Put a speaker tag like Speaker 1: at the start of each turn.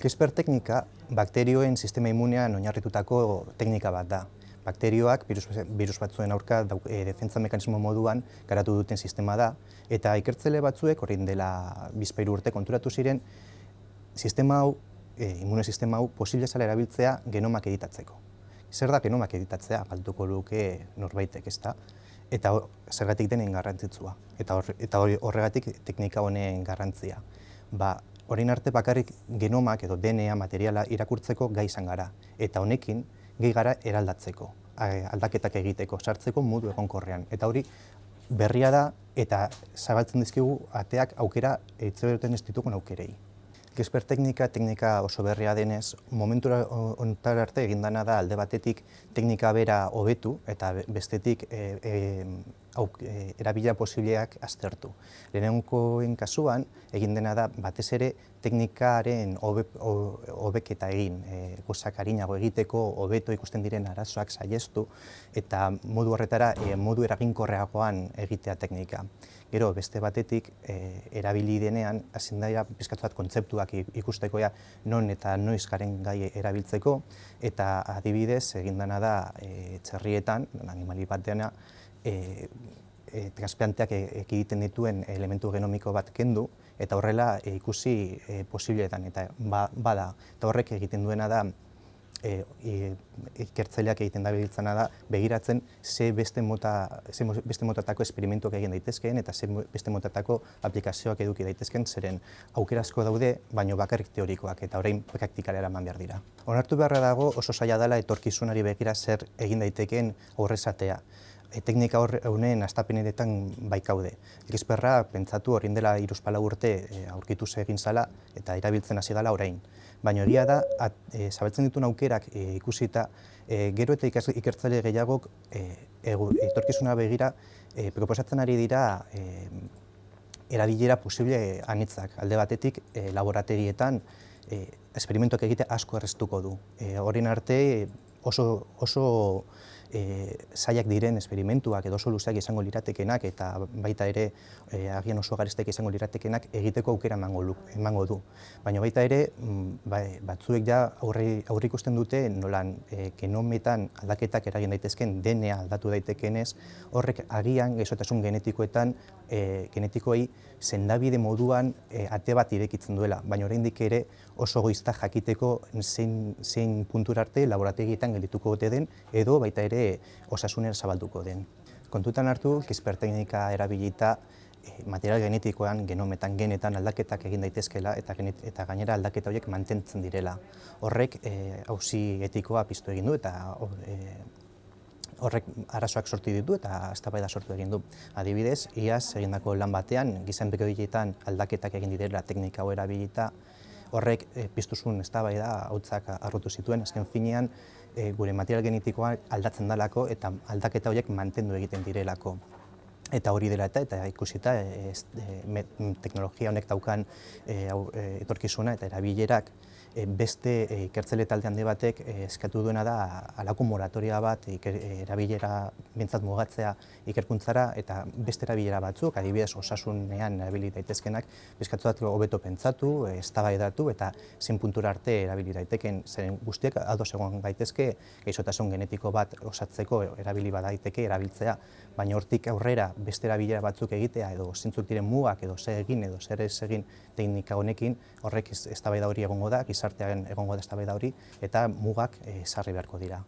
Speaker 1: CRISPR teknika bakterioen sistema immunean oinarritutako teknika bat da. Bakterioak birus batzuen aurka defentsa mekanismo moduan garatu duten sistema da, eta ikertzale batzuek orain dela 2 urte konturatu ziren sistema hau, immunosistema hau posible zela erabiltzea genomak editatzeko. Zer da genomak editatzea? Galdetuko luke norbaitek, ezta? Eta zergatik denen garrantzitsua, eta horregatik teknika honen garrantzia. Orain arte bakarrik genomak edo DNA materiala irakurtzeko gai izan gara, eta honekin gai gara eraldatzeko, aldaketak egiteko, sartzeko modu egonkorrean. Eta hori berria da eta zabaltzen dizkigu ateak aukera itxaroten ez ditugun aukerei. CRISPR teknika oso berria denez, momentu honetar arte egin dena da alde batetik teknika bera hobetu eta bestetik erabila posibleak aztertu. Lehenengoen kasuan egin dena da batez ere teknikaren hobeketa egin, gauzak arinago egiteko, hobeto ikusten diren arazoak saihestu eta modu horretara modu eraginkorreagoan egitea teknika. Gero beste batetik erabili denean hasi da pixkat bat kontzeptuak ikusteko non eta noiz garen gai erabiltzeko, eta adibidez egin dena da txerrietan, animali bat dena, transplanteak egiten dituen elementu genomiko bat kendu, eta horrela ikusi posibleetan, eta bada, eta horrek egiten duena da, ikertzaileak egiten dabiltzana da, begiratzen ze beste motatako esperimentuak egin daitezkeen eta ze beste motatako aplikazioak eduki daitezkeen, zeren aukerasko daude, baino bakarrik teorikoak eta orain praktikara eraman behar dira. Onartu beharra dago oso zaila dela etorkizunari begira zer egin daitekeen aurrezatea. Teknika honen hastapenetan baikaude. CRISPR-a pentsatu orain dela 3-4 urte aurkitu egin zala eta erabiltzen hasi dela orain. Baina egia da, zabaltzen dituen aukerak ikusita, gero eta ikertzaile gehiagok etorkizuna begira proposatzen ari dira erabilera posible anitzak. Alde batetik, laborategietan esperimentuak egite asko erreztuko du. Horien arte oso zailak diren esperimentuak edo oso luzeak izango liratekenak eta baita ere agian oso garestek izango liratekenak egiteko aukera emango du. Baina baita ere batzuek ja aurreikusten dute nolan genometan aldaketak eragin daitezken DNA aldatu daitekenez, horrek agian gaixotasun genetikoei sendabide moduan ate bat irekitzen duela, baina oraindik ere oso goizta jakiteko zein puntura arte laborategietan geldituko ote den edo baita ere osasunera zabalduko den. Kontutan hartu, CRISPR teknika erabilita material genetikoan, genometan, genetan aldaketak egin daitezkela eta gainera aldaketa horiek mantentzen direla. Horrek auzi etikoa piztu egin du eta horrek arazoak sortu ditu eta eztabaida sortu egin du. Adibidez, iaz egindako lan batean, giza enbriodietan aldaketak egin direla teknika hau erabilita, horrek piztuzun eztabaida hautzak arrotu zituen, azken finean gure material genetikoa aldatzen dalako eta aldaketa horiek mantendu egiten direlako. Eta hori dela eta ikusita teknologia honek daukan etorkizuna eta erabilerak beste ikertzaile talde handi batek eskatu duena da halako moratoria bat erabilera behintzat mugatzea ikerkuntzara eta beste erabilera batzuk, adibidez osasunean erabili daitezkenak, pixkatxo bat hobeto pentsatu, eztabaidatu eta zein puntura arte erabili daiteken, zeren guztiak ados egon gaitezke gaixotasun genetiko bat osatzeko erabili badaiteke erabiltzea, baina hortik aurrera beste erabilera batzuk egitea edo zeintzuk diren mugak edo zer egin edo zer ez egin teknika honekin, horrek eztabaida hori egongo da, gizartean egongo da eztabaida hori eta mugak sarri beharko dira.